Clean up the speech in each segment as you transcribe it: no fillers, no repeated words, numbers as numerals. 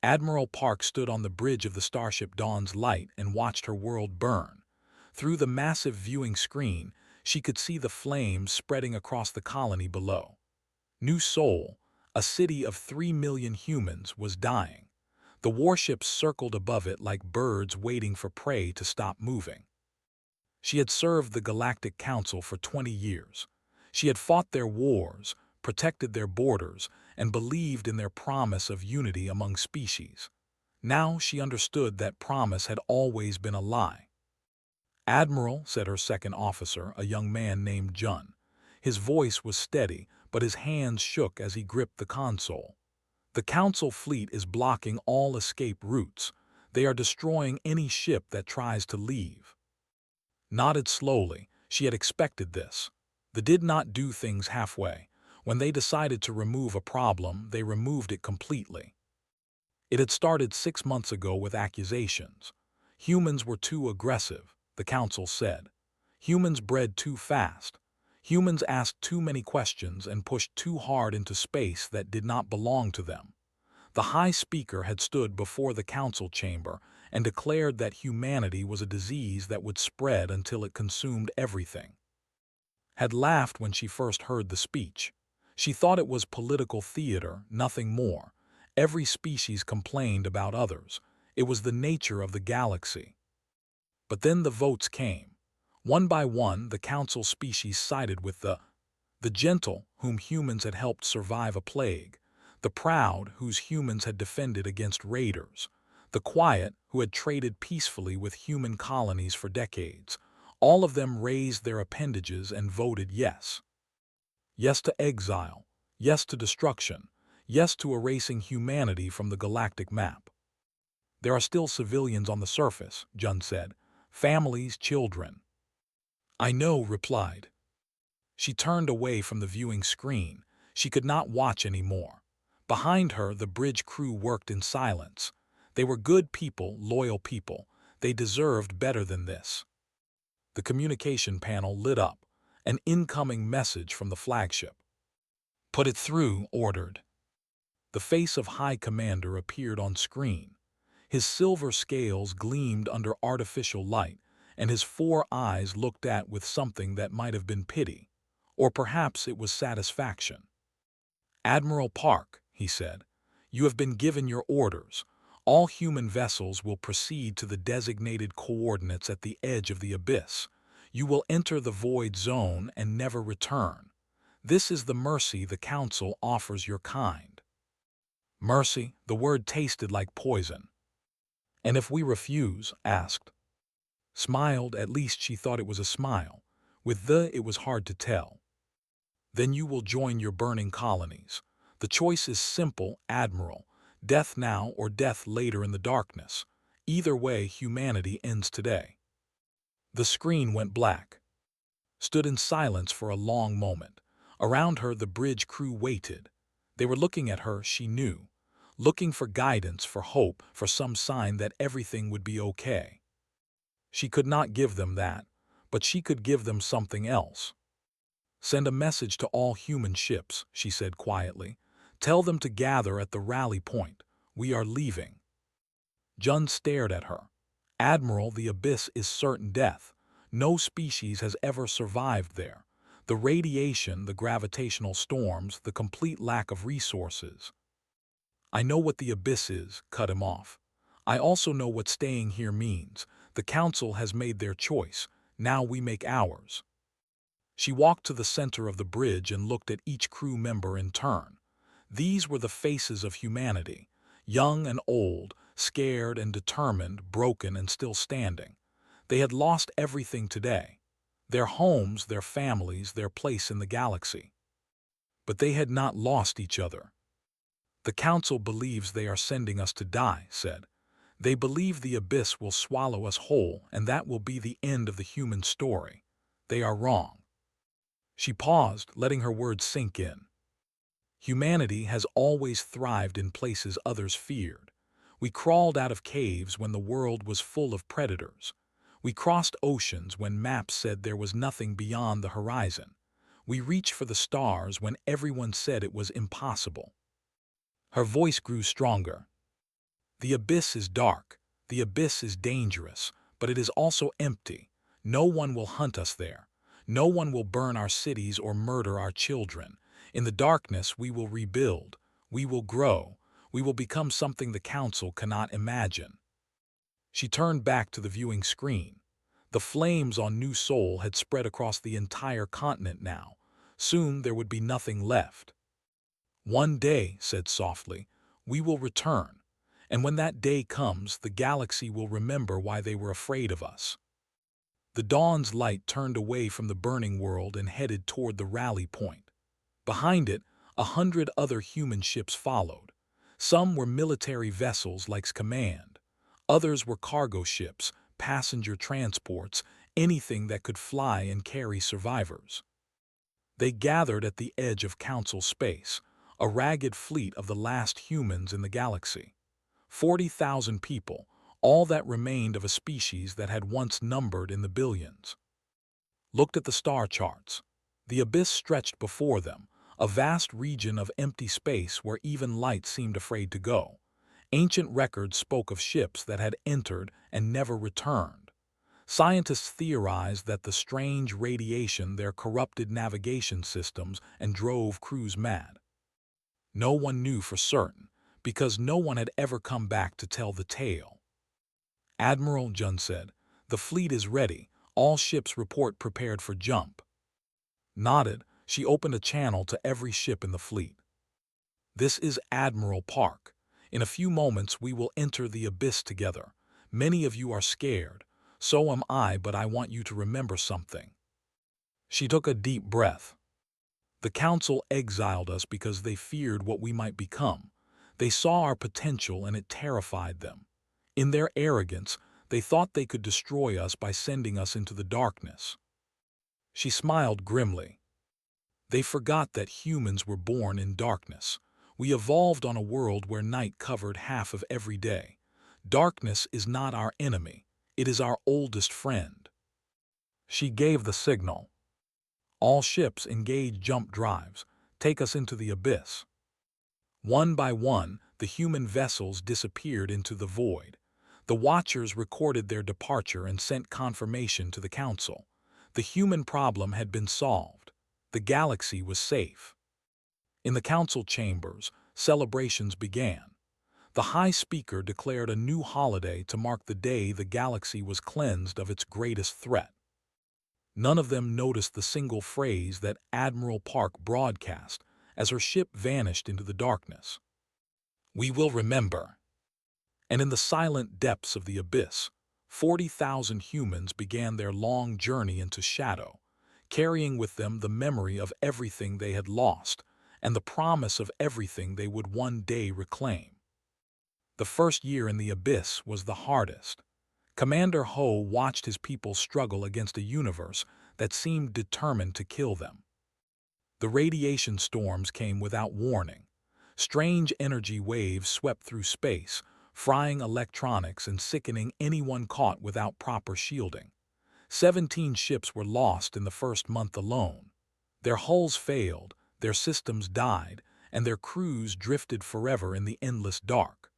Admiral Park stood on the bridge of the starship Dawn's Light and watched her world burn. Through the massive viewing screen, she could see the flames spreading across the colony below. New Sol, a city of 3 million humans, was dying. The warships circled above it like birds waiting for prey to stop moving. She had served the Galactic Council for 20 years. She had fought their wars, protected their borders, and believed in their promise of unity among species. Now she understood that promise had always been a lie. "Admiral," said her second officer, a young man named Jun. His voice was steady, but his hands shook as he gripped the console. "The Council fleet is blocking all escape routes. They are destroying any ship that tries to leave." Nodded slowly. She had expected this. They did not do things halfway. When they decided to remove a problem, they removed it completely. It had started 6 months ago with accusations. Humans were too aggressive, the Council said. Humans bred too fast. Humans asked too many questions and pushed too hard into space that did not belong to them. The High Speaker had stood before the Council chamber and declared that humanity was a disease that would spread until it consumed everything. Had laughed when she first heard the speech. She thought it was political theater, nothing more. Every species complained about others. It was the nature of the galaxy. But then the votes came. One by one, the Council species sided with the gentle, whom humans had helped survive a plague, the proud, whose humans had defended against raiders, the quiet, who had traded peacefully with human colonies for decades. All of them raised their appendages and voted yes. Yes to exile, yes to destruction, yes to erasing humanity from the galactic map. "There are still civilians on the surface," Jun said. "Families, children." "I know," replied. She turned away from the viewing screen. She could not watch anymore. Behind her, the bridge crew worked in silence. They were good people, loyal people. They deserved better than this. The communication panel lit up. An incoming message from the flagship. "Put it through," ordered. The face of High Commander appeared on screen. His silver scales gleamed under artificial light, and his 4 eyes looked at with something that might have been pity, or perhaps it was satisfaction. "Admiral Park," he said, "you have been given your orders. All human vessels will proceed to the designated coordinates at the edge of the abyss. You will enter the void zone and never return. This is the mercy the Council offers your kind." Mercy, the word tasted like poison. "And if we refuse?" asked. Smiled, at least she thought it was a smile. With it was hard to tell. "Then you will join your burning colonies. The choice is simple, Admiral. Death now or death later in the darkness. Either way, humanity ends today." The screen went black. Stood in silence for a long moment. Around her, the bridge crew waited. They were looking at her, she knew. Looking for guidance, for hope, for some sign that everything would be okay. She could not give them that, but she could give them something else. "Send a message to all human ships," she said quietly. "Tell them to gather at the rally point. We are leaving." Jun stared at her. "Admiral, the abyss is certain death. No species has ever survived there. The radiation, the gravitational storms, the complete lack of resources." "I know what the abyss is," cut him off. "I also know what staying here means. The Council has made their choice. Now we make ours." She walked to the center of the bridge and looked at each crew member in turn. These were the faces of humanity, young and old, scared and determined, broken and still standing. They had lost everything today. Their homes, their families, their place in the galaxy. But they had not lost each other. "The Council believes they are sending us to die," said. "They believe the abyss will swallow us whole, and that will be the end of the human story. They are wrong." She paused, letting her words sink in. "Humanity has always thrived in places others feared. We crawled out of caves when the world was full of predators. We crossed oceans when maps said there was nothing beyond the horizon. We reached for the stars when everyone said it was impossible." Her voice grew stronger. The abyss is dark, the abyss is dangerous, but it is also empty. No one will hunt us there. No one will burn our cities or murder our children. In the darkness we will rebuild, we will grow, we will become something the Council cannot imagine. She turned back to the viewing screen. The flames on New Sol had spread across the entire continent now. Soon there would be nothing left. "One day," said softly, "we will return, and when that day comes, the galaxy will remember why they were afraid of us." The dawn's light turned away from the burning world and headed toward the rally point. Behind it, 100 other human ships followed. Some were military vessels like Command. Others were cargo ships, passenger transports, anything that could fly and carry survivors. They gathered at the edge of Council space, a ragged fleet of the last humans in the galaxy. 40,000 people, all that remained of a species that had once numbered in the billions. Looked at the star charts. The abyss stretched before them, a vast region of empty space where even light seemed afraid to go. Ancient records spoke of ships that had entered and never returned. Scientists theorized that the strange radiation there corrupted navigation systems and drove crews mad. No one knew for certain, because no one had ever come back to tell the tale. "Admiral," Jun said, "the fleet is ready. All ships report prepared for jump." Nodded, she opened a channel to every ship in the fleet. "This is Admiral Park. In a few moments we will enter the abyss together. Many of you are scared. So am I, but I want you to remember something." She took a deep breath. "The Council exiled us because they feared what we might become. They saw our potential and it terrified them. In their arrogance, they thought they could destroy us by sending us into the darkness." She smiled grimly. "They forgot that humans were born in darkness. We evolved on a world where night covered half of every day. Darkness is not our enemy. It is our oldest friend." She gave the signal. "All ships engage jump drives. Take us into the abyss." One by one, the human vessels disappeared into the void. The Watchers recorded their departure and sent confirmation to the Council. The human problem had been solved. The galaxy was safe. In the Council chambers, celebrations began. The High Speaker declared a new holiday to mark the day the galaxy was cleansed of its greatest threat. None of them noticed the single phrase that Admiral Park broadcast as her ship vanished into the darkness. "We will remember." And in the silent depths of the abyss, 40,000 humans began their long journey into shadow, carrying with them the memory of everything they had lost and the promise of everything they would one day reclaim. The first year in the abyss was the hardest. Commander Ho watched his people struggle against a universe that seemed determined to kill them. The radiation storms came without warning. Strange energy waves swept through space, frying electronics and sickening anyone caught without proper shielding. 17 ships were lost in the first month alone. Their hulls failed, their systems died, and their crews drifted forever in the endless dark.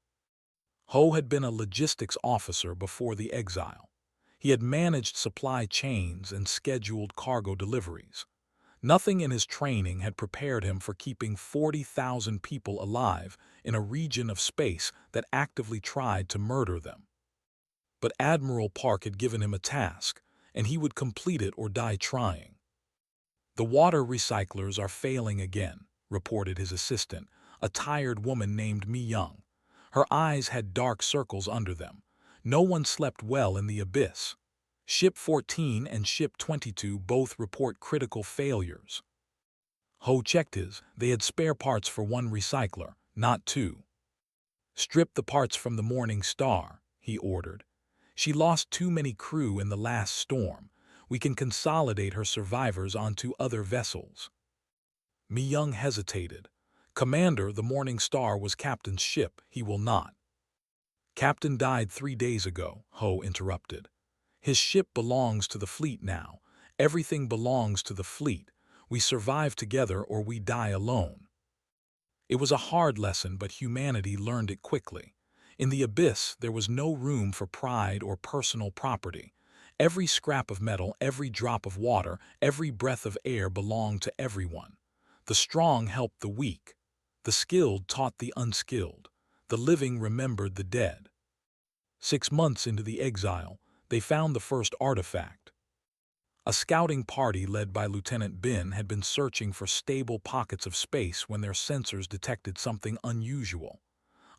Ho had been a logistics officer before the exile. He had managed supply chains and scheduled cargo deliveries. Nothing in his training had prepared him for keeping 40,000 people alive in a region of space that actively tried to murder them. But Admiral Park had given him a task, and he would complete it or die trying. "The water recyclers are failing again," reported his assistant, a tired woman named Mi Young. Her eyes had dark circles under them. No one slept well in the abyss. Ship 14 and Ship 22 both report critical failures. Ho checked they had spare parts for one recycler, not two. "Strip the parts from the Morning Star," he ordered. "She lost too many crew in the last storm. We can consolidate her survivors onto other vessels." Mi Young hesitated. "Commander, the Morning Star was Captain's ship. He will not." "Captain died 3 days ago," Ho interrupted. "His ship belongs to the fleet now. Everything belongs to the fleet. We survive together or we die alone." It was a hard lesson, but humanity learned it quickly. In the abyss, there was no room for pride or personal property. Every scrap of metal, every drop of water, every breath of air belonged to everyone. The strong helped the weak. The skilled taught the unskilled. The living remembered the dead. 6 months into the exile, they found the first artifact. A scouting party led by Lieutenant Bin had been searching for stable pockets of space when their sensors detected something unusual.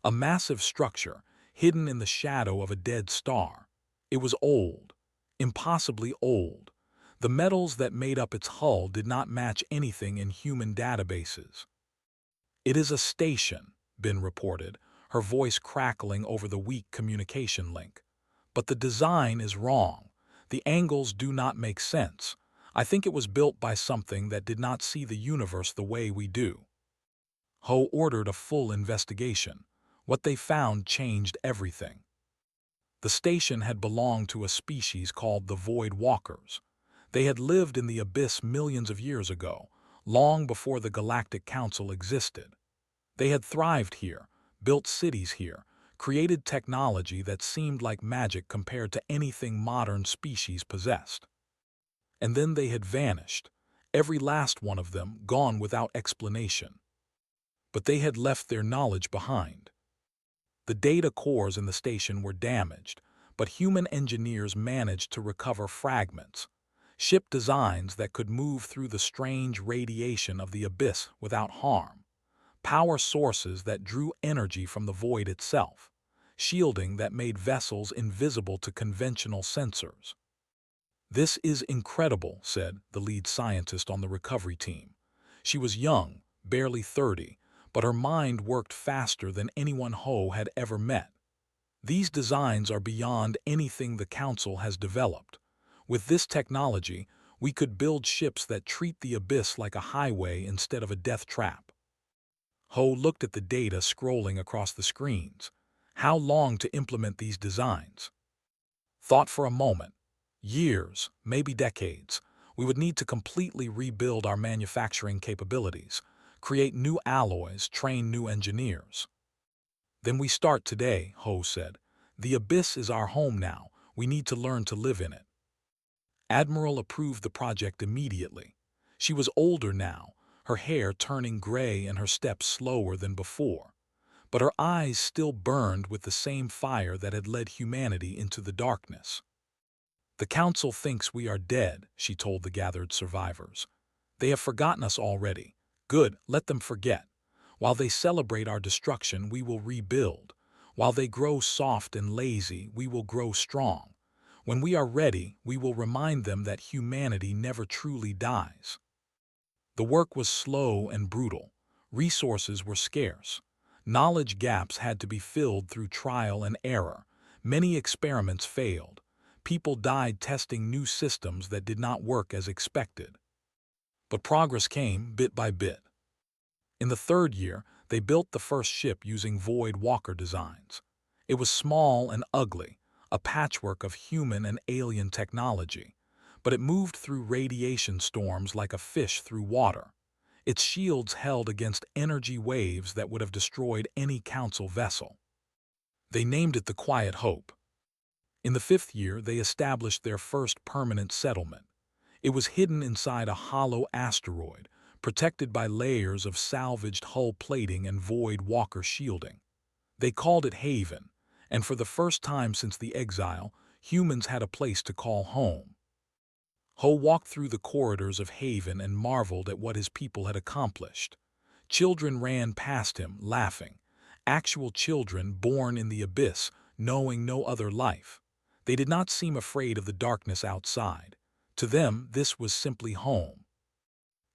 A massive structure, hidden in the shadow of a dead star. It was old, impossibly old. The metals that made up its hull did not match anything in human databases. "It is a station," Bin reported, her voice crackling over the weak communication link. "But the design is wrong. The angles do not make sense. I think it was built by something that did not see the universe the way we do." Ho ordered a full investigation. What they found changed everything. The station had belonged to a species called the Void Walkers. They had lived in the abyss millions of years ago, long before the Galactic Council existed. They had thrived here, built cities here, created technology that seemed like magic compared to anything modern species possessed. And then they had vanished, every last one of them gone without explanation. But they had left their knowledge behind. The data cores in the station were damaged, but human engineers managed to recover fragments, ship designs that could move through the strange radiation of the abyss without harm, power sources that drew energy from the void itself, shielding that made vessels invisible to conventional sensors. "This is incredible," said the lead scientist on the recovery team. She was young, barely 30, but her mind worked faster than anyone Ho had ever met. "These designs are beyond anything the Council has developed. With this technology, we could build ships that treat the abyss like a highway instead of a death trap." Ho looked at the data scrolling across the screens. How long to implement these designs? Thought for a moment. Years, maybe decades. We would need to completely rebuild our manufacturing capabilities, create new alloys, train new engineers. "Then we start today," Ho said. "The abyss is our home now. We need to learn to live in it." Admiral approved the project immediately. She was older now, her hair turning gray and her steps slower than before. But her eyes still burned with the same fire that had led humanity into the darkness. "The Council thinks we are dead," she told the gathered survivors. "They have forgotten us already. Good, let them forget. While they celebrate our destruction, we will rebuild. While they grow soft and lazy, we will grow strong. When we are ready, we will remind them that humanity never truly dies." The work was slow and brutal. Resources were scarce. Knowledge gaps had to be filled through trial and error. Many experiments failed. People died testing new systems that did not work as expected. But progress came bit by bit. In the 3rd year, they built the first ship using Void Walker designs. It was small and ugly, a patchwork of human and alien technology, but it moved through radiation storms like a fish through water. Its shields held against energy waves that would have destroyed any Council vessel. They named it the Quiet Hope. In the 5th year, they established their first permanent settlement. It was hidden inside a hollow asteroid, protected by layers of salvaged hull plating and Void Walker shielding. They called it Haven, and for the first time since the exile, humans had a place to call home. Ho walked through the corridors of Haven and marveled at what his people had accomplished. Children ran past him, laughing. Actual children born in the abyss, knowing no other life. They did not seem afraid of the darkness outside. To them, this was simply home.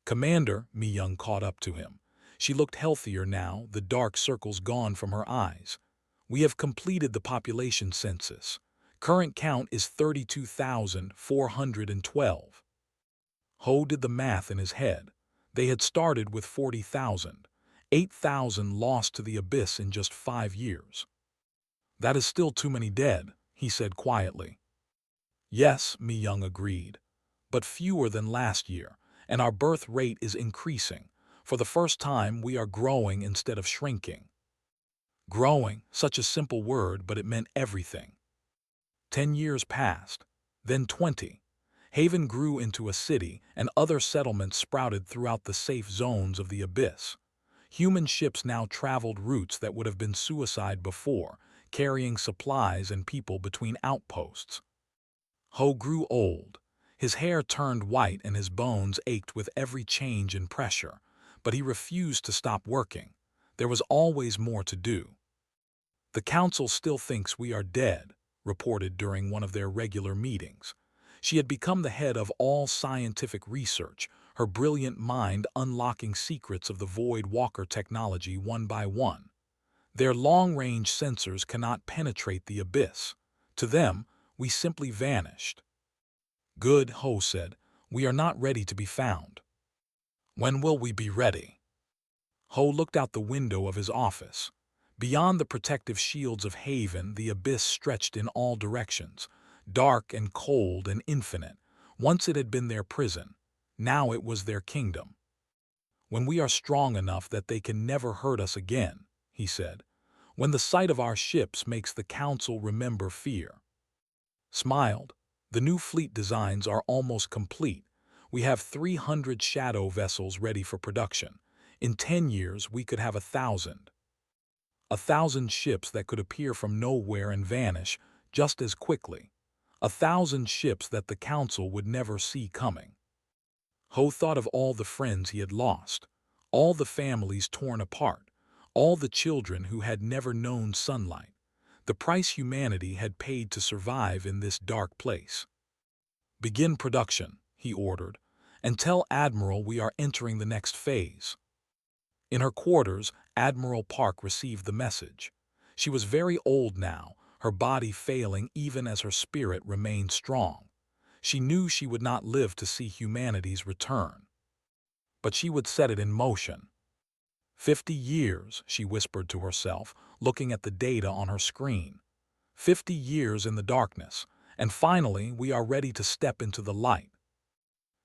"Commander," Mi-young caught up to him. She looked healthier now, the dark circles gone from her eyes. "We have completed the population census. Current count is 32,412. Ho did the math in his head. They had started with 40,000. 8,000 lost to the abyss in just 5 years. "That is still too many dead," he said quietly. "Yes," Mi-young agreed, "but fewer than last year, and our birth rate is increasing. For the first time, we are growing instead of shrinking." Growing, such a simple word, but it meant everything. 10 years passed, then 20. Haven grew into a city, and other settlements sprouted throughout the safe zones of the abyss. Human ships now traveled routes that would have been suicide before, carrying supplies and people between outposts. Ho grew old. His hair turned white and his bones ached with every change in pressure, but he refused to stop working. There was always more to do. "The Council still thinks we are dead," reported during one of their regular meetings. She had become the head of all scientific research, her brilliant mind unlocking secrets of the Void Walker technology one by one. "Their long-range sensors cannot penetrate the abyss. To them, we simply vanished." "Good," Ho said. "We are not ready to be found." "When will we be ready?" Ho looked out the window of his office. Beyond the protective shields of Haven, the abyss stretched in all directions, dark and cold and infinite. Once it had been their prison. Now it was their kingdom. "When we are strong enough that they can never hurt us again," he said. "When the sight of our ships makes the Council remember fear." Smiled. "The new fleet designs are almost complete. We have 300 shadow vessels ready for production. In 10 years, we could have 1,000. 1,000 ships that could appear from nowhere and vanish just as quickly. 1,000 ships that the Council would never see coming." Ho thought of all the friends he had lost, all the families torn apart, all the children who had never known sunlight, the price humanity had paid to survive in this dark place. "Begin production," he ordered, "and tell Admiral we are entering the next phase." In her quarters, Admiral Park received the message. She was very old now, her body failing even as her spirit remained strong. She knew she would not live to see humanity's return. But she would set it in motion. 50 years, she whispered to herself, looking at the data on her screen. 50 years in the darkness, and finally we are ready to step into the light.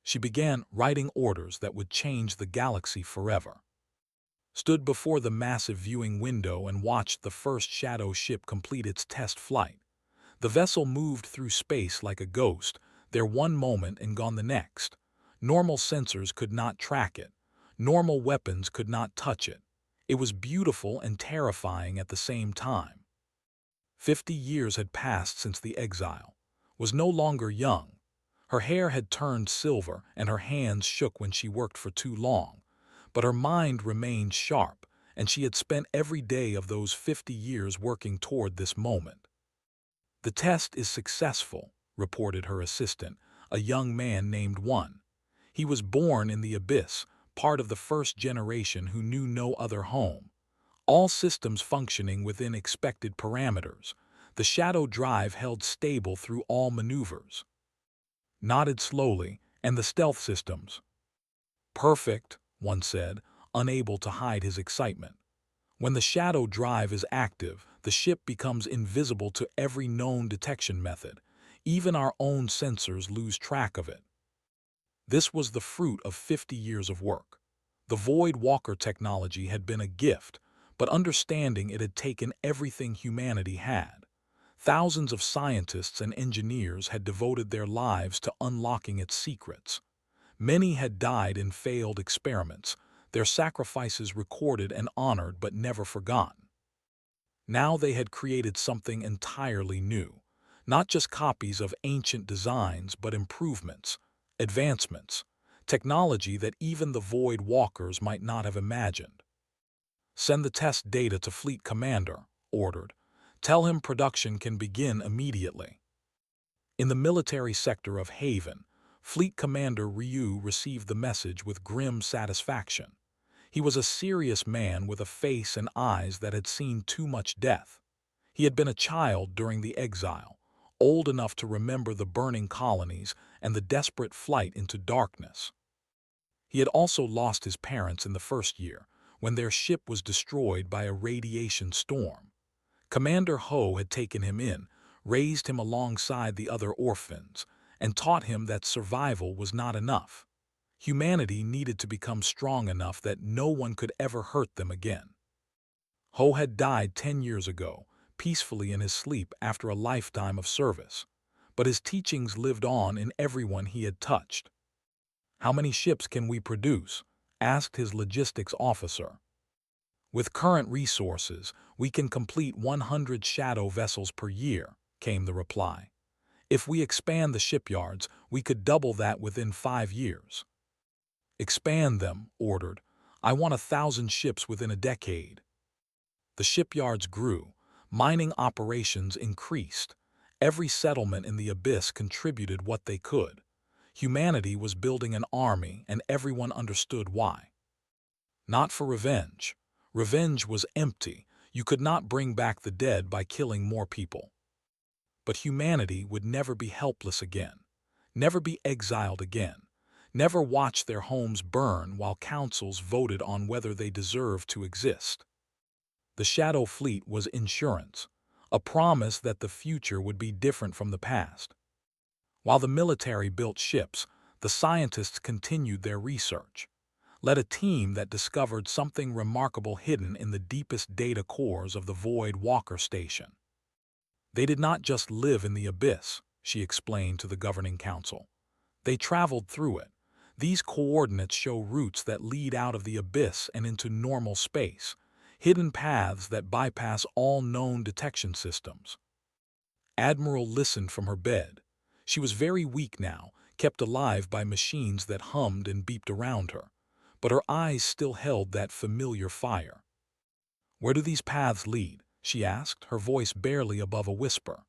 She began writing orders that would change the galaxy forever. Stood before the massive viewing window and watched the first shadow ship complete its test flight. The vessel moved through space like a ghost, there one moment and gone the next. Normal sensors could not track it. Normal weapons could not touch it. It was beautiful and terrifying at the same time. 50 years had passed since the Exile. Was no longer young. Her hair had turned silver and her hands shook when she worked for too long. But her mind remained sharp, and she had spent every day of those 50 years working toward this moment. "The test is successful," reported her assistant, a young man named One. He was born in the abyss, part of the first generation who knew no other home. All systems functioning within expected parameters. The shadow drive held stable through all maneuvers. Nodded slowly, "And the stealth systems?" "Perfect," One said, unable to hide his excitement. "When the shadow drive is active, the ship becomes invisible to every known detection method. Even our own sensors lose track of it." This was the fruit of 50 years of work. The Void Walker technology had been a gift, but understanding it had taken everything humanity had. Thousands of scientists and engineers had devoted their lives to unlocking its secrets. Many had died in failed experiments, their sacrifices recorded and honored but never forgotten. Now they had created something entirely new, not just copies of ancient designs but improvements, advancements, technology that even the Void Walkers might not have imagined. "Send the test data to Fleet Commander," ordered. "Tell him production can begin immediately." In the military sector of Haven, Fleet Commander Ryu received the message with grim satisfaction. He was a serious man with a face and eyes that had seen too much death. He had been a child during the Exile, old enough to remember the burning colonies and the desperate flight into darkness. He had also lost his parents in the first year, when their ship was destroyed by a radiation storm. Commander Ho had taken him in, raised him alongside the other orphans, and taught him that survival was not enough. Humanity needed to become strong enough that no one could ever hurt them again. Ho had died 10 years ago, peacefully in his sleep after a lifetime of service, but his teachings lived on in everyone he had touched. "How many ships can we produce?" asked his logistics officer. "With current resources, we can complete 100 shadow vessels per year," came the reply. "If we expand the shipyards, we could double that within 5 years." "Expand them," ordered. "I want 1,000 ships within a decade." The shipyards grew. Mining operations increased. Every settlement in the abyss contributed what they could. Humanity was building an army, and everyone understood why. Not for revenge. Revenge was empty. You could not bring back the dead by killing more people. But humanity would never be helpless again. Never be exiled again. Never watch their homes burn while councils voted on whether they deserved to exist. The Shadow Fleet was insurance, a promise that the future would be different from the past. While the military built ships, the scientists continued their research, led a team that discovered something remarkable hidden in the deepest data cores of the Void Walker Station. "They did not just live in the abyss," she explained to the governing council. "They traveled through it. These coordinates show routes that lead out of the abyss and into normal space, hidden paths that bypass all known detection systems." Admiral listened from her bed. She was very weak now, kept alive by machines that hummed and beeped around her, but her eyes still held that familiar fire. "Where do these paths lead?" she asked, her voice barely above a whisper.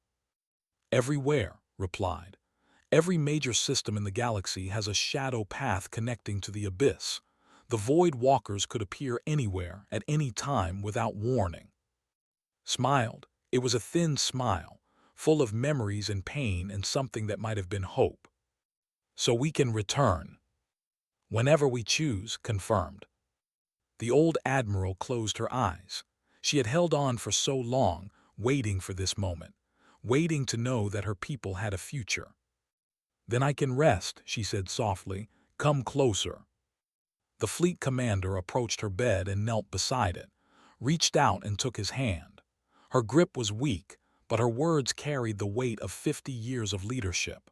"Everywhere," replied. "Every major system in the galaxy has a shadow path connecting to the abyss. The Void Walkers could appear anywhere, at any time, without warning." Smiled. It was a thin smile, full of memories and pain and something that might have been hope. "So we can return." "Whenever we choose," confirmed. The old admiral closed her eyes. She had held on for so long, waiting for this moment, waiting to know that her people had a future. "Then I can rest," she said softly. "Come closer." The fleet commander approached her bed and knelt beside it, reached out and took his hand. Her grip was weak, but her words carried the weight of 50 years of leadership.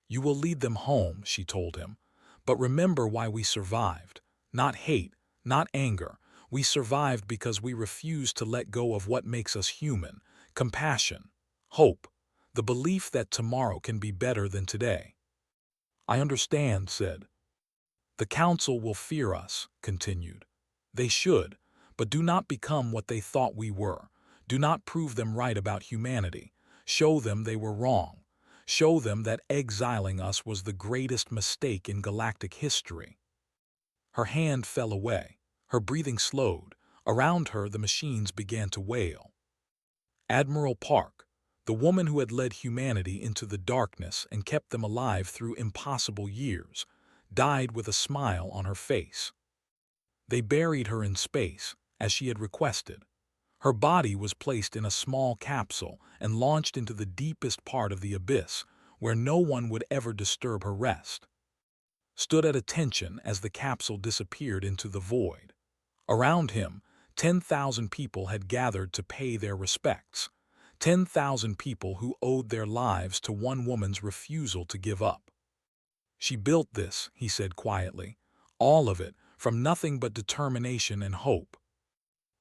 "You will lead them home," she told him. "But remember why we survived. Not hate, not anger. We survived because we refused to let go of what makes us human. Compassion, hope, the belief that tomorrow can be better than today." "I understand," said. "The council will fear us," continued. "They should, but do not become what they thought we were. Do not prove them right about humanity. Show them they were wrong. Show them that exiling us was the greatest mistake in galactic history." Her hand fell away. Her breathing slowed. Around her, the machines began to wail. Admiral Park, the woman who had led humanity into the darkness and kept them alive through impossible years, died with a smile on her face. They buried her in space, as she had requested. Her body was placed in a small capsule and launched into the deepest part of the abyss, where no one would ever disturb her rest. Stood at attention as the capsule disappeared into the void. Around him, 10,000 people had gathered to pay their respects. 10,000 people who owed their lives to one woman's refusal to give up. "She built this," he said quietly. "All of it, from nothing but determination and hope."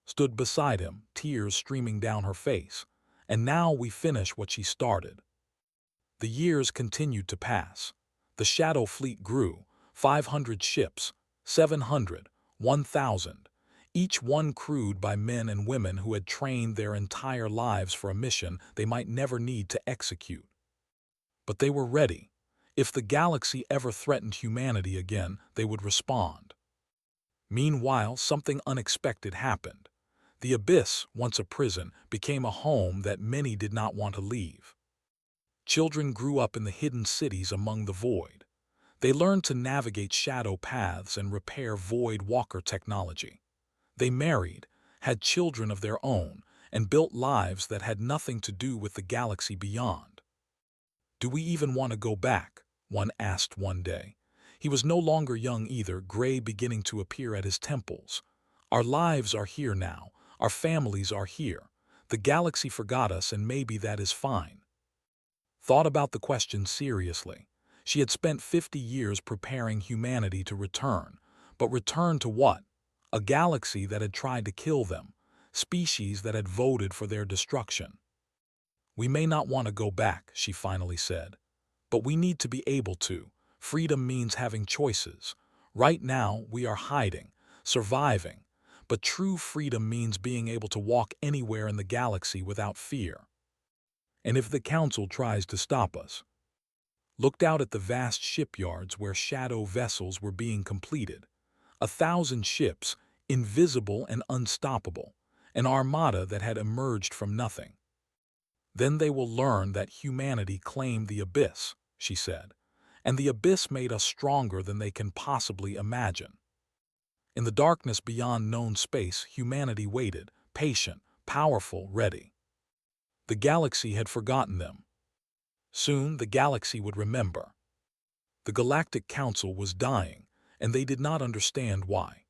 Stood beside him, tears streaming down her face. "And now we finish what she started." The years continued to pass. The Shadow Fleet grew, 500 ships, 700, 1,000, each one crewed by men and women who had trained their entire lives for a mission they might never need to execute. But they were ready. If the galaxy ever threatened humanity again, they would respond. Meanwhile, something unexpected happened. The abyss, once a prison, became a home that many did not want to leave. Children grew up in the hidden cities among the void. They learned to navigate shadow paths and repair Void Walker technology. They married, had children of their own, and built lives that had nothing to do with the galaxy beyond. "Do we even want to go back?" one asked one day. He was no longer young either, gray beginning to appear at his temples. "Our lives are here now. Our families are here. The galaxy forgot us, and maybe that is fine. Thought about the question seriously. She had spent 50 years preparing humanity to return. But return to what? A galaxy that had tried to kill them. Species that had voted for their destruction. We may not want to go back, she finally said. But we need to be able to. Freedom means having choices. Right now, we are hiding, surviving. But true freedom means being able to walk anywhere in the galaxy without fear. And if the Council tries to stop us? Looked out at the vast shipyards where shadow vessels were being completed. 1,000 ships, invisible and unstoppable. An armada that had emerged from nothing. Then they will learn that humanity claimed the abyss, she said. And the abyss made us stronger than they can possibly imagine. In the darkness beyond known space, humanity waited, patient, powerful, ready. The galaxy had forgotten them. Soon the galaxy would remember. The Galactic Council was dying, and they did not understand why.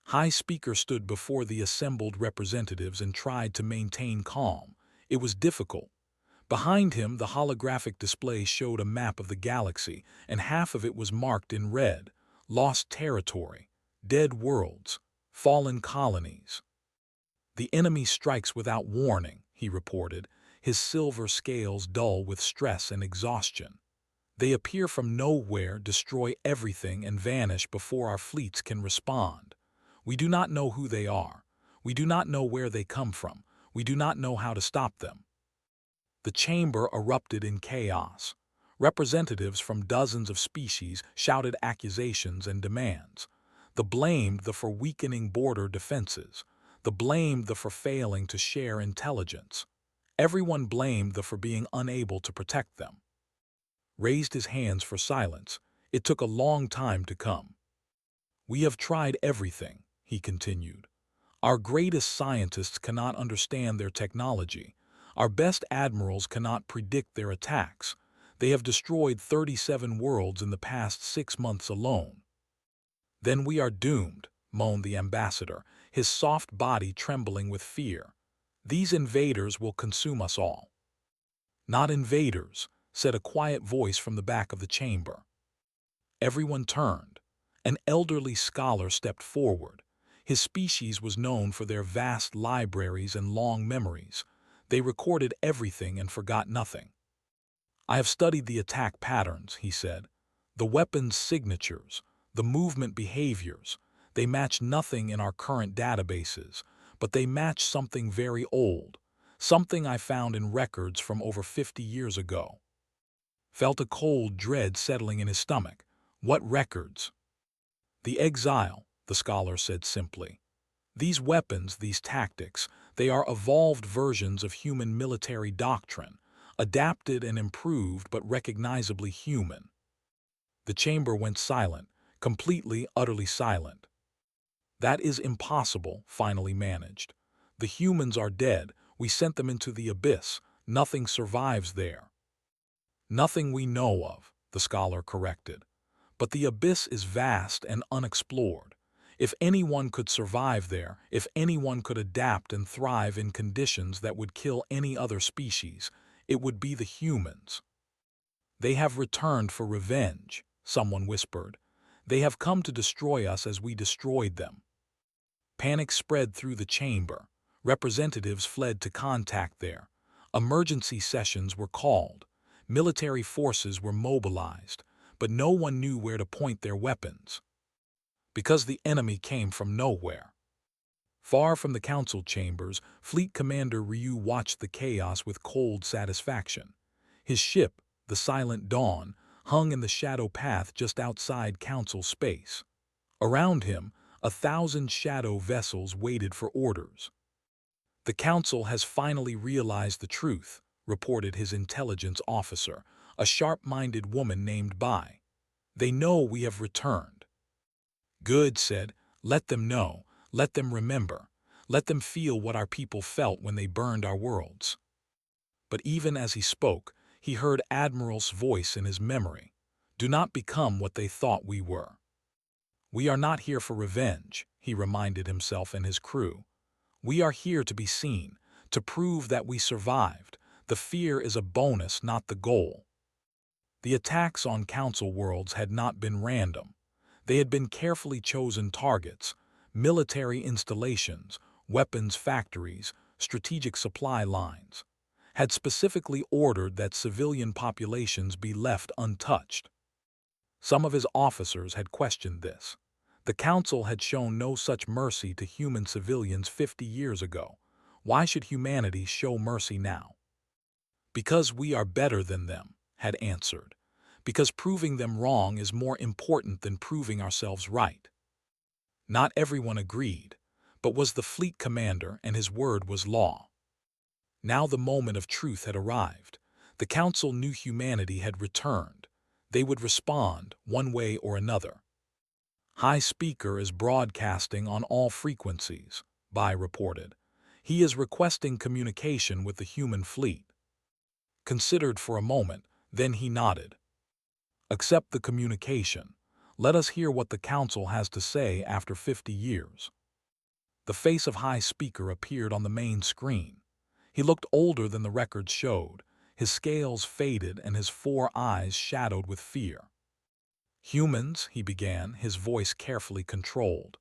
High Speaker stood before the assembled representatives and tried to maintain calm. It was difficult. Behind him, the holographic display showed a map of the galaxy, and half of it was marked in red: lost territory, dead worlds, fallen colonies. The enemy strikes without warning, he reported, his silver scales dull with stress and exhaustion. They appear from nowhere, destroy everything, and vanish before our fleets can respond. We do not know who they are. We do not know where they come from. We do not know how to stop them. The chamber erupted in chaos. Representatives from dozens of species shouted accusations and demands. The blamed the for weakening border defenses. The blamed the for failing to share intelligence. Everyone blamed the for being unable to protect them. Raised his hands for silence. It took a long time to come. We have tried everything, he continued. Our greatest scientists cannot understand their technology. Our best admirals cannot predict their attacks. They have destroyed 37 worlds in the past 6 months alone. Then we are doomed, moaned the ambassador, his soft body trembling with fear. These invaders will consume us all. Not invaders, said a quiet voice from the back of the chamber. Everyone turned. An elderly scholar stepped forward. His species was known for their vast libraries and long memories. They recorded everything and forgot nothing. I have studied the attack patterns, he said. The weapons' signatures, the movement behaviors. They match nothing in our current databases, but they match something very old, something I found in records from over 50 years ago. Felt a cold dread settling in his stomach. What records? The Exile, the scholar said simply. These weapons, these tactics, they are evolved versions of human military doctrine, adapted and improved but recognizably human. The chamber went silent, completely, utterly silent. That is impossible, finally managed. The humans are dead. We sent them into the abyss. Nothing survives there. Nothing we know of, the scholar corrected. But the abyss is vast and unexplored. If anyone could survive there, if anyone could adapt and thrive in conditions that would kill any other species, it would be the humans. They have returned for revenge, someone whispered. They have come to destroy us as we destroyed them. Panic spread through the chamber. Representatives fled to contact there. Emergency sessions were called. Military forces were mobilized, but no one knew where to point their weapons. Because the enemy came from nowhere. Far from the council chambers, Fleet Commander Ryu watched the chaos with cold satisfaction. His ship, the Silent Dawn, hung in the shadow path just outside council space. Around him, 1,000 shadow vessels waited for orders. The council has finally realized the truth, reported his intelligence officer, a sharp-minded woman named Bai. They know we have returned. Good, said. Let them know. Let them remember. Let them feel what our people felt when they burned our worlds. But even as he spoke, he heard Admiral's voice in his memory. Do not become what they thought we were. We are not here for revenge, he reminded himself and his crew. We are here to be seen, to prove that we survived. The fear is a bonus, not the goal. The attacks on Council worlds had not been random. They had been carefully chosen targets: military installations, weapons factories, strategic supply lines, had specifically ordered that civilian populations be left untouched. Some of his officers had questioned this. The Council had shown no such mercy to human civilians 50 years ago. Why should humanity show mercy now? Because we are better than them, had answered. Because proving them wrong is more important than proving ourselves right. Not everyone agreed, but was the fleet commander, and his word was law. Now the moment of truth had arrived. The Council knew humanity had returned. They would respond, one way or another. High Speaker is broadcasting on all frequencies, Bai reported. He is requesting communication with the human fleet. Considered for a moment, then he nodded. Accept the communication. Let us hear what the Council has to say after 50 years. The face of High Speaker appeared on the main screen. He looked older than the records showed. His scales faded and his 4 eyes shadowed with fear. Humans, he began, his voice carefully controlled.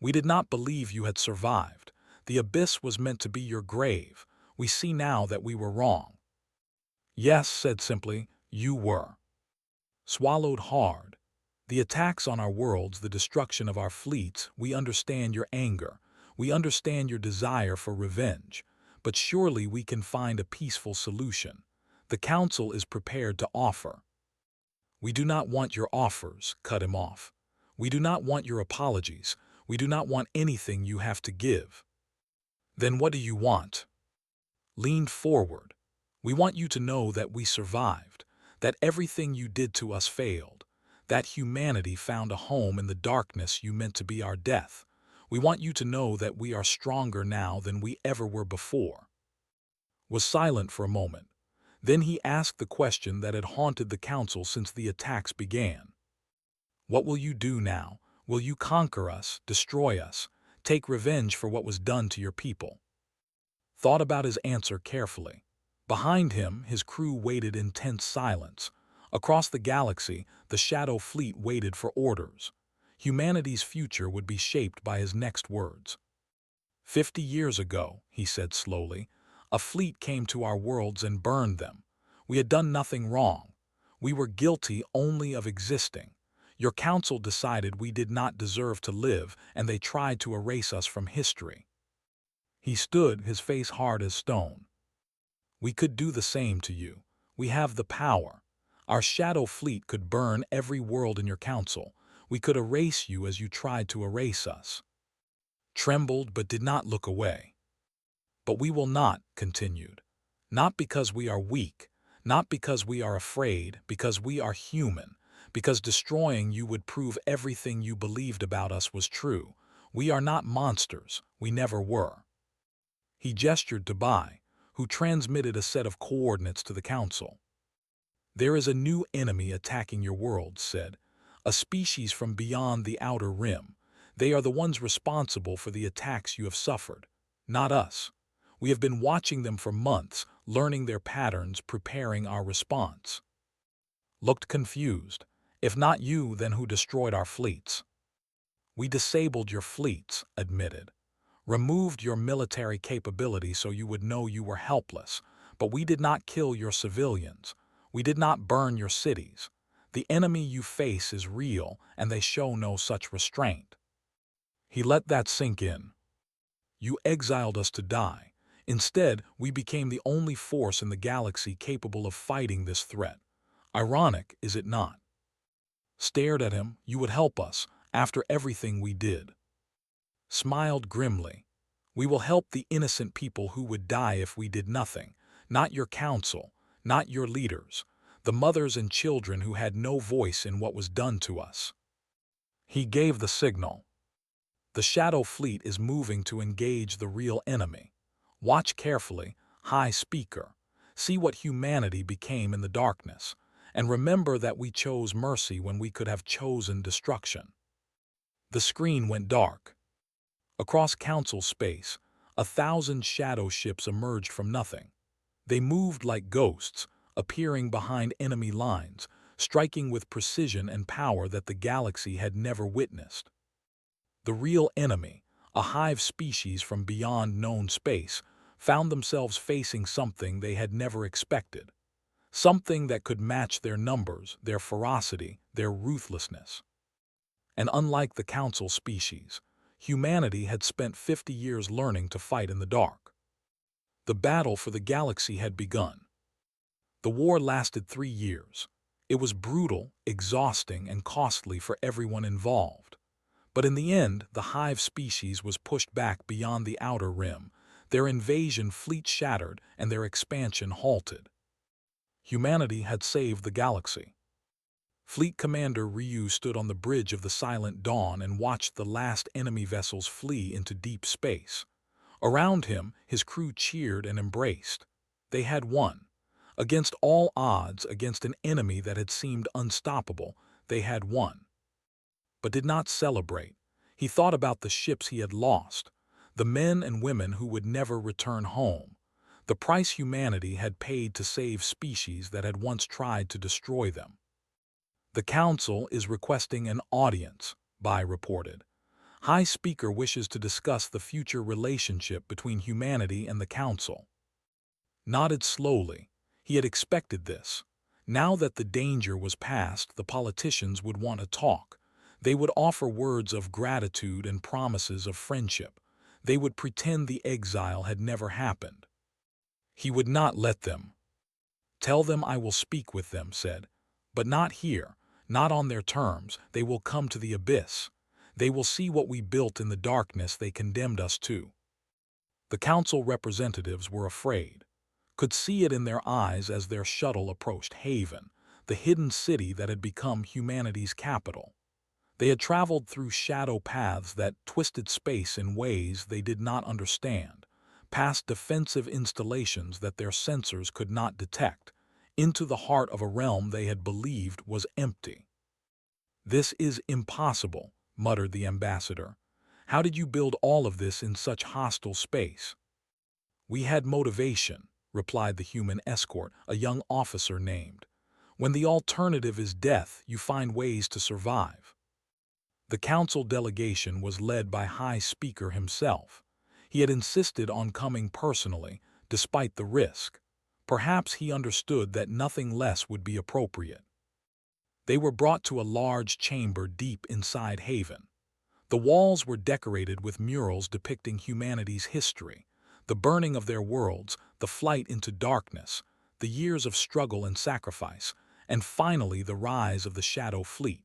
We did not believe you had survived. The abyss was meant to be your grave. We see now that we were wrong. Yes, said simply, you were. Swallowed hard. The attacks on our worlds, the destruction of our fleets, we understand your anger. We understand your desire for revenge. But surely we can find a peaceful solution. The Council is prepared to offer. We do not want your offers, cut him off. We do not want your apologies. We do not want anything you have to give. Then what do you want? Leaned forward. We want you to know that we survived, that everything you did to us failed, that humanity found a home in the darkness you meant to be our death. We want you to know that we are stronger now than we ever were before. Was silent for a moment. Then he asked the question that had haunted the Council since the attacks began. What will you do now? Will you conquer us, destroy us, take revenge for what was done to your people? Thought about his answer carefully. Behind him, his crew waited in tense silence. Across the galaxy, the Shadow Fleet waited for orders. Humanity's future would be shaped by his next words. 50 years ago, he said slowly, a fleet came to our worlds and burned them. We had done nothing wrong. We were guilty only of existing. Your Council decided we did not deserve to live, and they tried to erase us from history. He stood, his face hard as stone. We could do the same to you. We have the power. Our Shadow Fleet could burn every world in your Council. We could erase you as you tried to erase us. Trembled but did not look away. But we will not, continued. Not because we are weak, not because we are afraid, because we are human, because destroying you would prove everything you believed about us was true. We are not monsters. We never were. He gestured to Bai, who transmitted a set of coordinates to the Council. There is a new enemy attacking your world, said. A species from beyond the outer rim. They are the ones responsible for the attacks you have suffered, not us. We have been watching them for months, learning their patterns, preparing our response. Looked confused. If not you, then who destroyed our fleets? We disabled your fleets, admitted. Removed your military capability so you would know you were helpless. But we did not kill your civilians. We did not burn your cities. The enemy you face is real, and they show no such restraint. He let that sink in. You exiled us to die. Instead, we became the only force in the galaxy capable of fighting this threat. Ironic, is it not? Stared at him, you would help us, after everything we did. Smiled grimly. We will help the innocent people who would die if we did nothing, not your Council, not your leaders, the mothers and children who had no voice in what was done to us. He gave the signal. The Shadow Fleet is moving to engage the real enemy. Watch carefully, High Speaker. See what humanity became in the darkness, and remember that we chose mercy when we could have chosen destruction. The screen went dark. Across Council space, 1,000 shadow ships emerged from nothing. They moved like ghosts, appearing behind enemy lines, striking with precision and power that the galaxy had never witnessed. The real enemy, a hive species from beyond known space, found themselves facing something they had never expected. Something that could match their numbers, their ferocity, their ruthlessness. And unlike the Council species, humanity had spent 50 years learning to fight in the dark. The battle for the galaxy had begun. The war lasted 3 years. It was brutal, exhausting, and costly for everyone involved. But in the end, the hive species was pushed back beyond the outer rim, their invasion fleet shattered, and their expansion halted. Humanity had saved the galaxy. Fleet Commander Ryu stood on the bridge of the Silent Dawn and watched the last enemy vessels flee into deep space. Around him, his crew cheered and embraced. They had won. Against all odds, against an enemy that had seemed unstoppable, they had won. But did not celebrate. He thought about the ships he had lost, the men and women who would never return home, the price humanity had paid to save species that had once tried to destroy them. The Council is requesting an audience, Bai reported. High Speaker wishes to discuss the future relationship between humanity and the Council. Nodded slowly. He had expected this. Now that the danger was past, the politicians would want to talk. They would offer words of gratitude and promises of friendship. They would pretend the exile had never happened. He would not let them. Tell them I will speak with them, said. But not here, not on their terms. They will come to the abyss. They will see what we built in the darkness they condemned us to. The Council representatives were afraid, could see it in their eyes as their shuttle approached Haven, the hidden city that had become humanity's capital. They had traveled through shadow paths that twisted space in ways they did not understand, past defensive installations that their sensors could not detect, into the heart of a realm they had believed was empty. "This is impossible," muttered the ambassador. "How did you build all of this in such hostile space?" "We had motivation," replied the human escort, a young officer named. "When the alternative is death, you find ways to survive." The Council delegation was led by High Speaker himself. He had insisted on coming personally, despite the risk. Perhaps he understood that nothing less would be appropriate. They were brought to a large chamber deep inside Haven. The walls were decorated with murals depicting humanity's history, the burning of their worlds, the flight into darkness, the years of struggle and sacrifice, and finally the rise of the Shadow Fleet.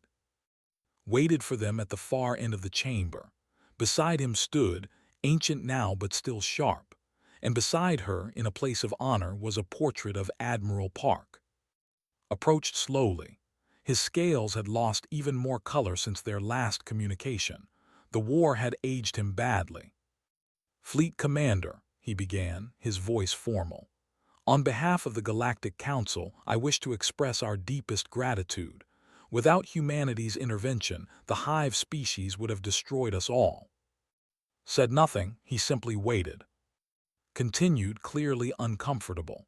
Waited for them at the far end of the chamber. Beside him stood, ancient now but still sharp, and beside her, in a place of honor, was a portrait of Admiral Park. Approached slowly. His scales had lost even more color since their last communication. The war had aged him badly. "Fleet Commander," he began, his voice formal. "On behalf of the Galactic Council, I wish to express our deepest gratitude. Without humanity's intervention, the hive species would have destroyed us all." Said nothing, he simply waited. Continued, clearly uncomfortable.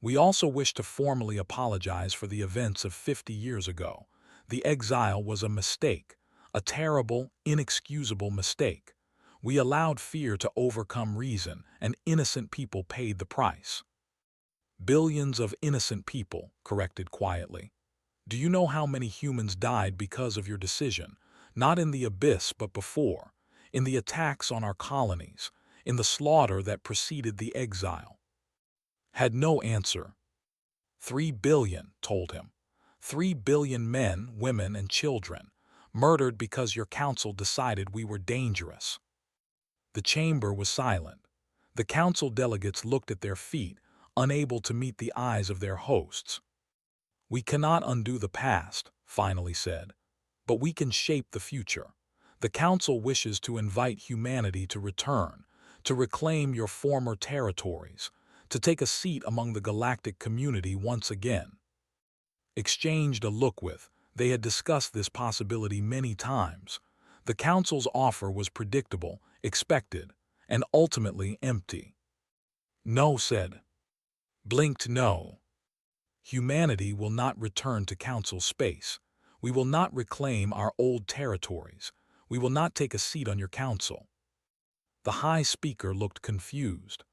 "We also wish to formally apologize for the events of 50 years ago. The exile was a mistake, a terrible, inexcusable mistake. We allowed fear to overcome reason, and innocent people paid the price." "Billions of innocent people," corrected quietly. "Do you know how many humans died because of your decision? Not in the abyss, but before, in the attacks on our colonies, in the slaughter that preceded the exile." Had no answer. 3 billion, told him. 3 billion men, women, and children, murdered because your council decided we were dangerous. The chamber was silent. The council delegates looked at their feet, unable to meet the eyes of their hosts. "We cannot undo the past," finally said, "but we can shape the future. The Council wishes to invite humanity to return, to reclaim your former territories, to take a seat among the galactic community once again." Exchanged a look with, they had discussed this possibility many times. The Council's offer was predictable, expected, and ultimately empty. No, said. Blinked no. Humanity will not return to Council space. We will not reclaim our old territories. We will not take a seat on your council. The High Speaker looked confused.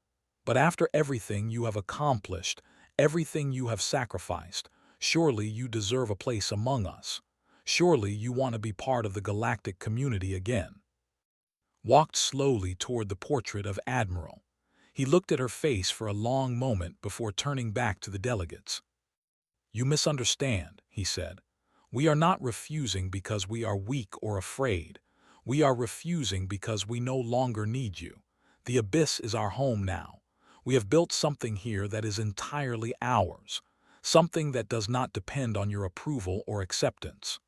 But after everything you have accomplished, everything you have sacrificed, surely you deserve a place among us. Surely you want to be part of the galactic community again. Walked slowly toward the portrait of Admiral. He looked at her face for a long moment before turning back to the delegates. You misunderstand, he said. We are not refusing because we are weak or afraid. We are refusing because we no longer need you. The Abyss is our home now. We have built something here that is entirely ours, something that does not depend on your approval or acceptance.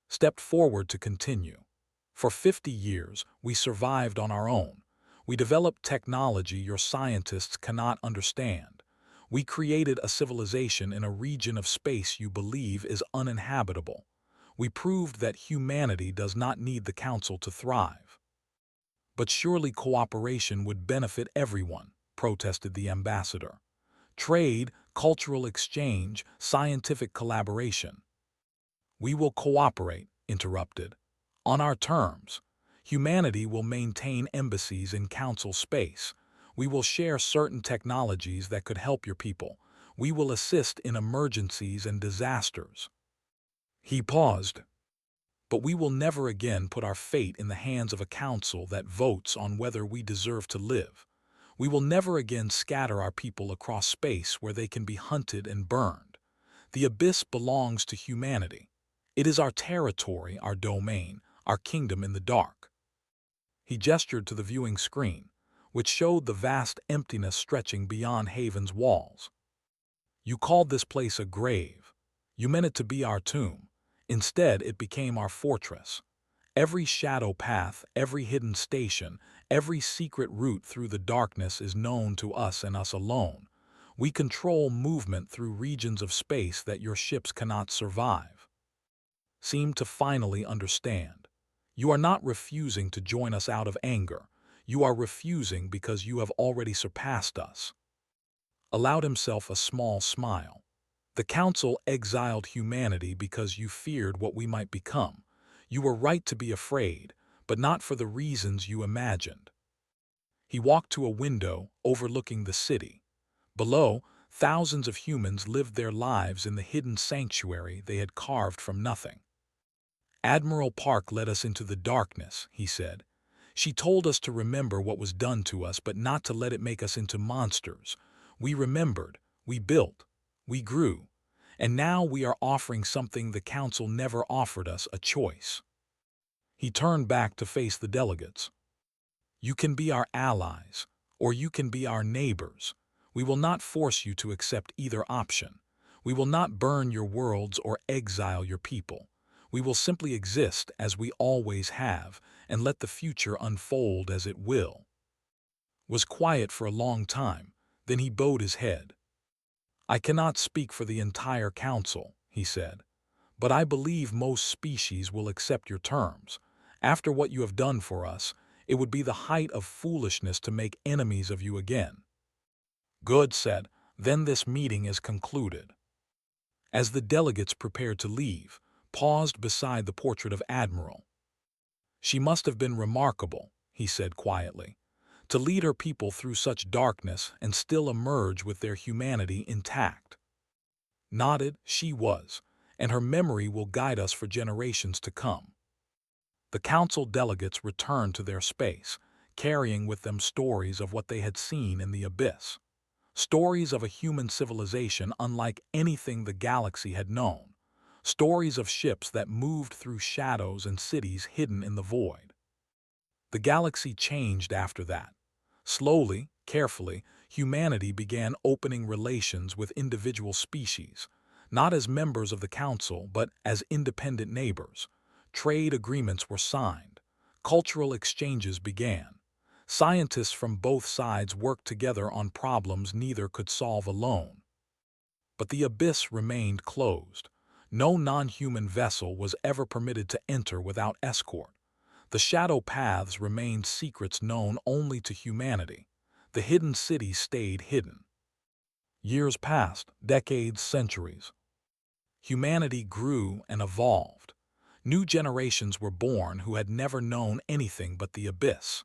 Stepped forward to continue. For 50 years, we survived on our own. We developed technology your scientists cannot understand. We created a civilization in a region of space you believe is uninhabitable. We proved that humanity does not need the Council to thrive. But surely cooperation would benefit everyone, protested the ambassador. Trade, cultural exchange, scientific collaboration. We will cooperate, interrupted. On our terms. Humanity will maintain embassies in Council space. We will share certain technologies that could help your people. We will assist in emergencies and disasters. He paused. But we will never again put our fate in the hands of a council that votes on whether we deserve to live. We will never again scatter our people across space where they can be hunted and burned. The Abyss belongs to humanity. It is our territory, our domain, our kingdom in the dark. He gestured to the viewing screen, which showed the vast emptiness stretching beyond Haven's walls. You called this place a grave. You meant it to be our tomb. Instead, it became our fortress. Every shadow path, every hidden station, every secret route through the darkness is known to us and us alone. We control movement through regions of space that your ships cannot survive. Seem to finally understand. You are not refusing to join us out of anger. You are refusing because you have already surpassed us. Allowed himself a small smile. The Council exiled humanity because you feared what we might become. You were right to be afraid, but not for the reasons you imagined. He walked to a window overlooking the city. Below, thousands of humans lived their lives in the hidden sanctuary they had carved from nothing. Admiral Park led us into the darkness, he said. She told us to remember what was done to us, but not to let it make us into monsters. We remembered, we built, we grew, and now we are offering something the Council never offered us, a choice. He turned back to face the delegates. You can be our allies, or you can be our neighbors. We will not force you to accept either option. We will not burn your worlds or exile your people. We will simply exist as we always have and let the future unfold as it will. Was quiet for a long time, then he bowed his head. I cannot speak for the entire Council, he said, but I believe most species will accept your terms. After what you have done for us, it would be the height of foolishness to make enemies of you again. Good, said, then this meeting is concluded. As the delegates prepared to leave, paused beside the portrait of Admiral. She must have been remarkable, he said quietly, to lead her people through such darkness and still emerge with their humanity intact. Nodded, she was, and her memory will guide us for generations to come. The Council delegates returned to their space, carrying with them stories of what they had seen in the Abyss. Stories of a human civilization unlike anything the galaxy had known. Stories of ships that moved through shadows and cities hidden in the void. The galaxy changed after that. Slowly, carefully, humanity began opening relations with individual species, not as members of the Council, but as independent neighbors. Trade agreements were signed. Cultural exchanges began. Scientists from both sides worked together on problems neither could solve alone. But the Abyss remained closed. No non-human vessel was ever permitted to enter without escort. The shadow paths remained secrets known only to humanity. The hidden city stayed hidden. Years passed, decades, centuries. Humanity grew and evolved. New generations were born who had never known anything but the abyss.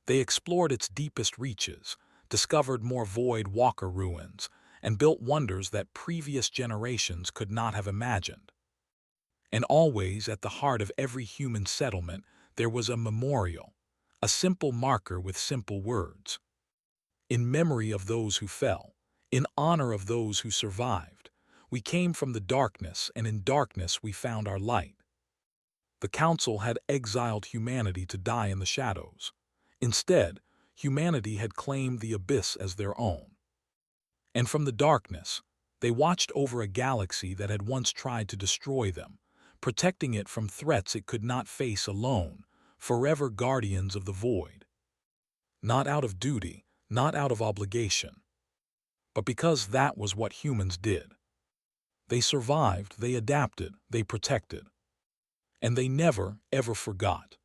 They explored its deepest reaches, discovered more void walker ruins, and built wonders that previous generations could not have imagined. And always at the heart of every human settlement there was a memorial, a simple marker with simple words. In memory of those who fell, in honor of those who survived, we came from the darkness, and in darkness we found our light. The Council had exiled humanity to die in the shadows. Instead, humanity had claimed the abyss as their own. And from the darkness, they watched over a galaxy that had once tried to destroy them, protecting it from threats it could not face alone, forever guardians of the void. Not out of duty, not out of obligation, but because that was what humans did. They survived, they adapted, they protected. And they never, ever forgot.